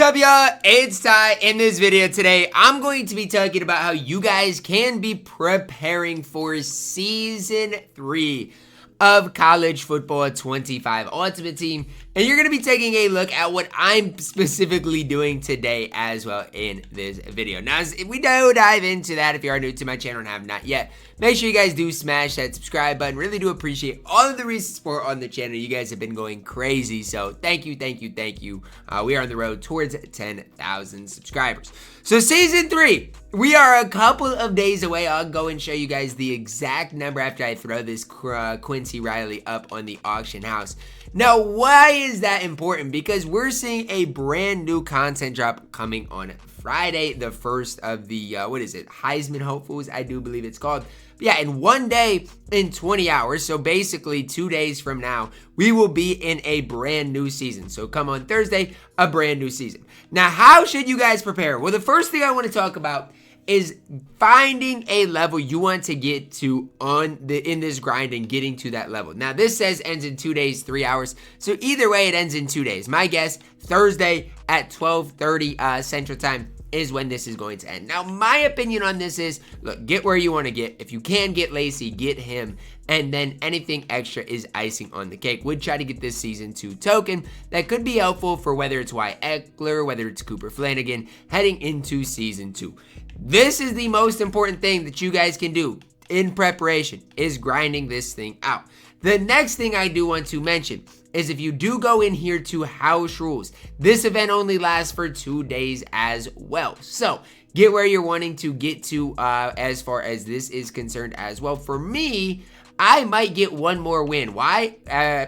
What's up, y'all? It's Ty. In this video today, I'm going to be talking about how you guys can be preparing for Season 3 of College Football 25 Ultimate Team. And you're going to be taking a look at what I'm specifically doing today as well in this video. Now, if we do dive into that, if you are new to my channel and have not yet, make sure you guys do smash that subscribe button. Really do appreciate all of the recent support on the channel. You guys have been going crazy. So thank you, thank you, thank you. We are on the road towards 10,000 subscribers. So Season 3, we are a couple of days away. I'll go and show you guys the exact number after I throw this Quincy Riley up on the auction house. Now, why is that important? Because we're seeing a brand new content drop coming on Friday, the first of the, Heisman hopefuls, I do believe it's called. But yeah, in 1 day, in 20 hours, so basically 2 days from now, we will be in a brand new season. So come on Thursday, a brand new season. Now, how should you guys prepare? Well, the first thing I want to talk about is finding a level you want to get to in this grind and getting to that level. Now, this says ends in 2 days, 3 hours. So either way, it ends in 2 days. My guess, Thursday at 12:30 Central Time is when this is going to end. Now, my opinion on this is, look, get where you want to get. If you can get Lacey, get him. And then anything extra is icing on the cake. Would try to get this Season 2 token that could be helpful for whether it's Wyatt Ekeler, whether it's Cooper Flanagan, heading into Season 2. This is the most important thing that you guys can do in preparation, is grinding this thing out. The next thing I do want to mention is if you do go in here to house rules, this event only lasts for 2 days as well. So get where you're wanting to get to as far as this is concerned as well. For me, I might get one more win. Why?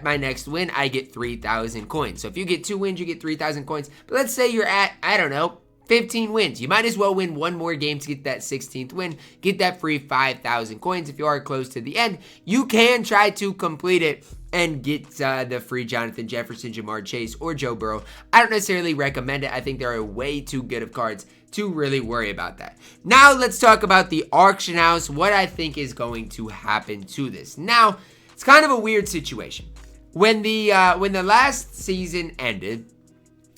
My next win, I get 3,000 coins. So if you get 2 wins, you get 3,000 coins. But let's say you're at, I don't know, 15 wins. You might as well win one more game to get that 16th win. Get that free 5,000 coins. If you are close to the end, you can try to complete it and get the free Jonathan Jefferson, Jamar Chase, or Joe Burrow. I don't necessarily recommend it. I think there are way too good of cards to really worry about that. Now let's talk about the auction house, what I think is going to happen to this. Now, it's kind of a weird situation. When the last season ended,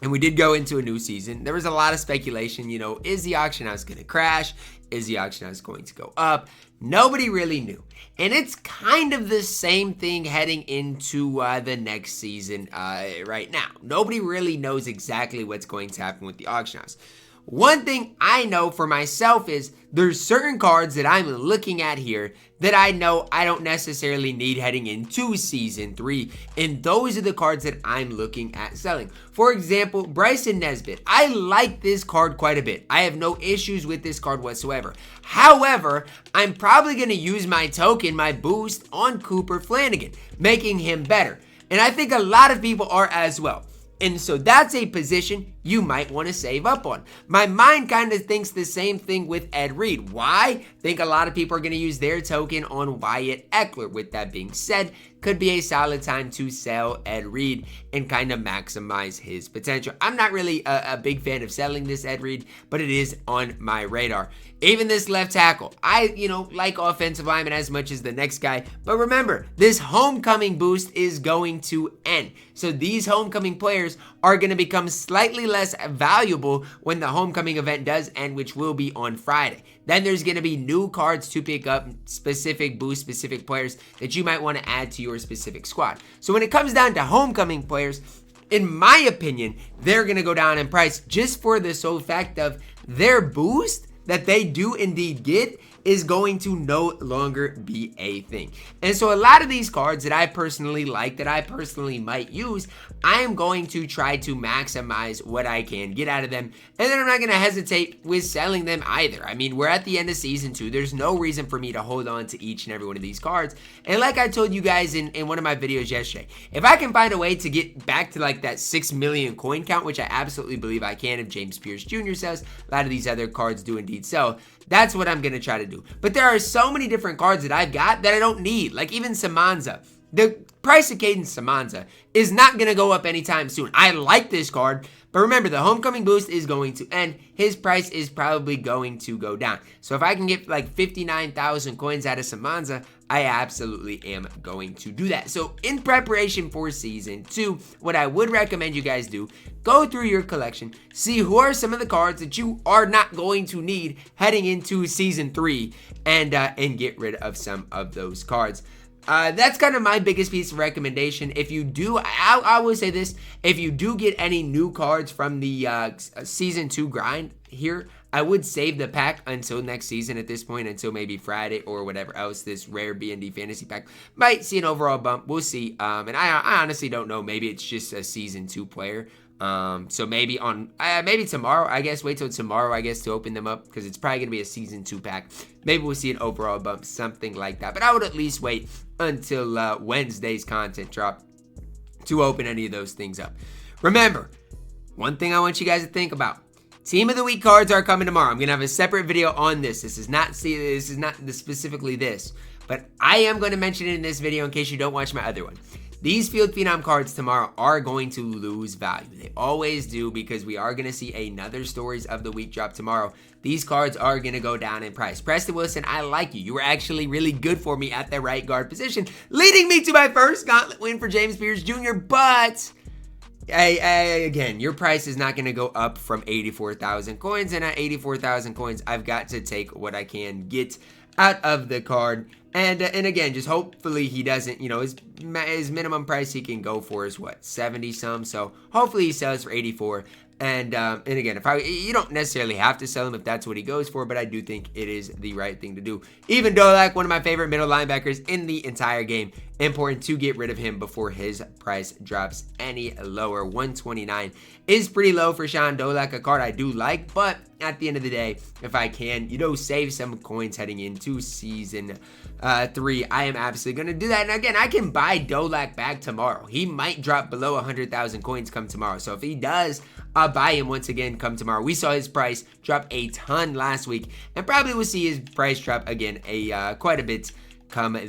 and we did go into a new season, there was a lot of speculation, is the auction house going to crash? Is the auction house going to go up? Nobody really knew. And it's kind of the same thing heading into the next season right now. Nobody really knows exactly what's going to happen with the auction house. One thing I know for myself is there's certain cards that I'm looking at here that I know I don't necessarily need heading into Season 3, and those are the cards that I'm looking at selling. For example, Bryson Nesbitt. I like this card quite a bit. I have no issues with this card whatsoever. However, I'm probably going to use my token, my boost, on Cooper Flanagan, making him better. And I think a lot of people are as well. And so that's a position you might want to save up on. My mind kind of thinks the same thing with Ed Reed. Why? I think a lot of people are going to use their token on Wyatt Ekeler. With that being said, could be a solid time to sell Ed Reed and kind of maximize his potential. I'm not really a big fan of selling this Ed Reed, but it is on my radar. Even this left tackle, I like offensive lineman as much as the next guy. But remember, this homecoming boost is going to end. So these homecoming players are going to become slightly less valuable when the homecoming event does end, which will be on Friday. Then there's going to be new cards to pick up, specific boost, specific players that you might want to add to your specific squad. So when it comes down to homecoming players, in my opinion, they're going to go down in price just for the sole fact of their boost that they do indeed get is going to no longer be a thing. And so a lot of these cards that I personally like, that I personally might use, I am going to try to maximize what I can get out of them. And then I'm not going to hesitate with selling them either. I mean, we're at the end of Season 2. There's no reason for me to hold on to each and every one of these cards. And like I told you guys in one of my videos yesterday, if I can find a way to get back to like that 6 million coin count, which I absolutely believe I can if James Pierce Jr. sells, a lot of these other cards do indeed sell, that's what I'm going to try to do. But there are so many different cards that I've got that I don't need. Like even Samanza. The price of Caden Samanza is not going to go up anytime soon. I like this card, but remember, the homecoming boost is going to end. His price is probably going to go down. So if I can get like 59,000 coins out of Samanza, I absolutely am going to do that. So in preparation for Season 2, what I would recommend you guys do, go through your collection, see who are some of the cards that you are not going to need heading into Season 3, and get rid of some of those cards. That's kind of my biggest piece of recommendation. If you do, I will say this, if you do get any new cards from the Season 2 grind here, I would save the pack until next season at this point, until maybe Friday or whatever else this rare BND fantasy pack might see an overall bump. We'll see. And I honestly don't know. Maybe it's just a Season 2 player. So maybe on, maybe tomorrow, I guess, wait till tomorrow, I guess, to open them up, because it's probably going to be a Season 2 pack. Maybe we'll see an overall bump, something like that. But I would at least wait until Wednesday's content drop to open any of those things up. Remember, one thing I want you guys to think about. Team of the Week cards are coming tomorrow. I'm going to have a separate video on this. This is not specifically this, but I am going to mention it in this video in case you don't watch my other one. These Field Phenom cards tomorrow are going to lose value. They always do, because we are going to see another Stories of the Week drop tomorrow. These cards are going to go down in price. Preston Wilson, I like you. You were actually really good for me at the right guard position, leading me to my first gauntlet win for James Pierce Jr., but again, your price is not going to go up from 84,000 coins, and at 84,000 coins, I've got to take what I can get out of the card. And again, just hopefully he doesn't, you know, his minimum price he can go for is what, 70 some. So hopefully he sells for 84. And again, you don't necessarily have to sell him if that's what he goes for, but I do think it is the right thing to do. Even Dolak, one of my favorite middle linebackers in the entire game, important to get rid of him before his price drops any lower. 129 is pretty low for Sean Dolak, a card I do like, but at the end of the day, if I can, you know, save some coins heading into Season 3, I am absolutely going to do that. And again, I can buy Dolak back tomorrow. He might drop below 100,000 coins come tomorrow. So if he does, I'll buy him once again come tomorrow. We saw his price drop a ton last week, and probably we'll see his price drop again quite a bit come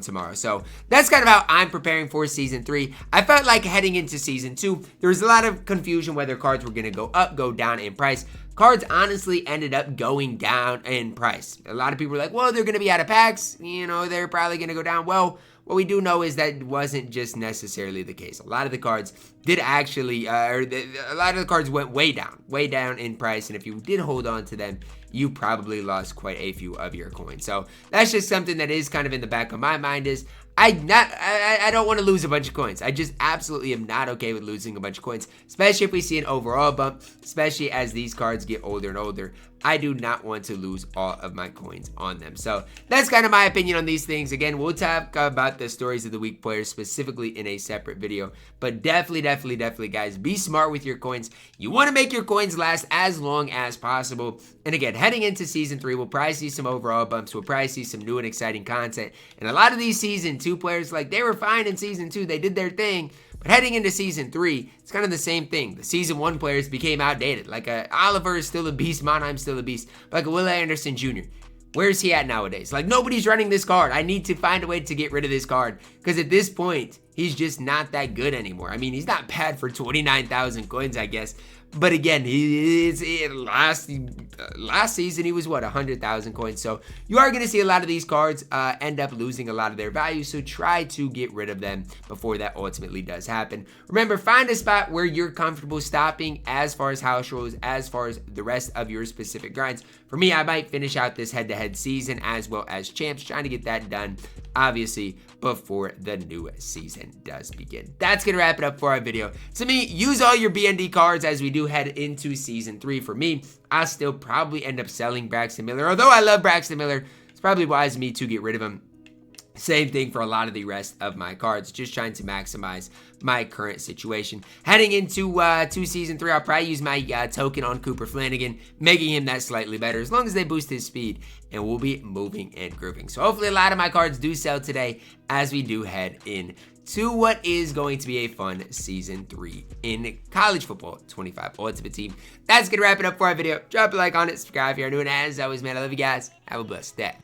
tomorrow. So that's kind of how I'm preparing for Season 3. I felt like heading into Season 2, there was a lot of confusion whether cards were going to go up, go down in price. Cards honestly ended up going down in price. A lot of people were like, well, they're going to be out of packs. You know, they're probably going to go down. Well, what we do know is that wasn't just necessarily the case. A lot of the cards did actually, a lot of the cards went way down in price. And if you did hold on to them, you probably lost quite a few of your coins. So that's just something that is kind of in the back of my mind is I don't want to lose a bunch of coins. I just absolutely am not okay with losing a bunch of coins, especially if we see an overall bump, especially as these cards get older and older. I do not want to lose all of my coins on them. So that's kind of my opinion on these things. Again, we'll talk about the Stories of the Week players specifically in a separate video. But definitely, guys, be smart with your coins. You want to make your coins last as long as possible. And again, heading into Season 3, we'll probably see some overall bumps. We'll probably see some new and exciting content. And a lot of these Season 2 players, like, they were fine in Season 2. They did their thing. But heading into Season 3, it's kind of the same thing. The Season 1 players became outdated. Like, Oliver is still a beast. Monheim's still a beast. But like Will Anderson Jr., where's he at nowadays? Like, nobody's running this card. I need to find a way to get rid of this card. Because at this point, he's just not that good anymore. I mean, he's not bad for 29,000 coins, I guess. But again, last season, he was, what, 100,000 coins. So you are going to see a lot of these cards end up losing a lot of their value. So try to get rid of them before that ultimately does happen. Remember, find a spot where you're comfortable stopping as far as house rules, as far as the rest of your specific grinds. For me, I might finish out this head-to-head season as well as champs, trying to get that done, obviously, before the new season does begin. That's going to wrap it up for our video. To me, use all your BND cards as we do head into Season 3. For me, I'll still probably end up selling Braxton Miller. Although I love Braxton Miller, it's probably wise of me to get rid of him. Same thing for a lot of the rest of my cards. Just trying to maximize my current situation. Heading into Season 3, I'll probably use my token on Cooper Flanagan, making him that slightly better as long as they boost his speed, and we'll be moving and grouping. So hopefully a lot of my cards do sell today as we do head in to what is going to be a fun Season 3 in college football 25 Ultimate Team. That's going to wrap it up for our video. Drop a like on it, subscribe if you're new, and as always, man, I love you guys. Have a blessed day.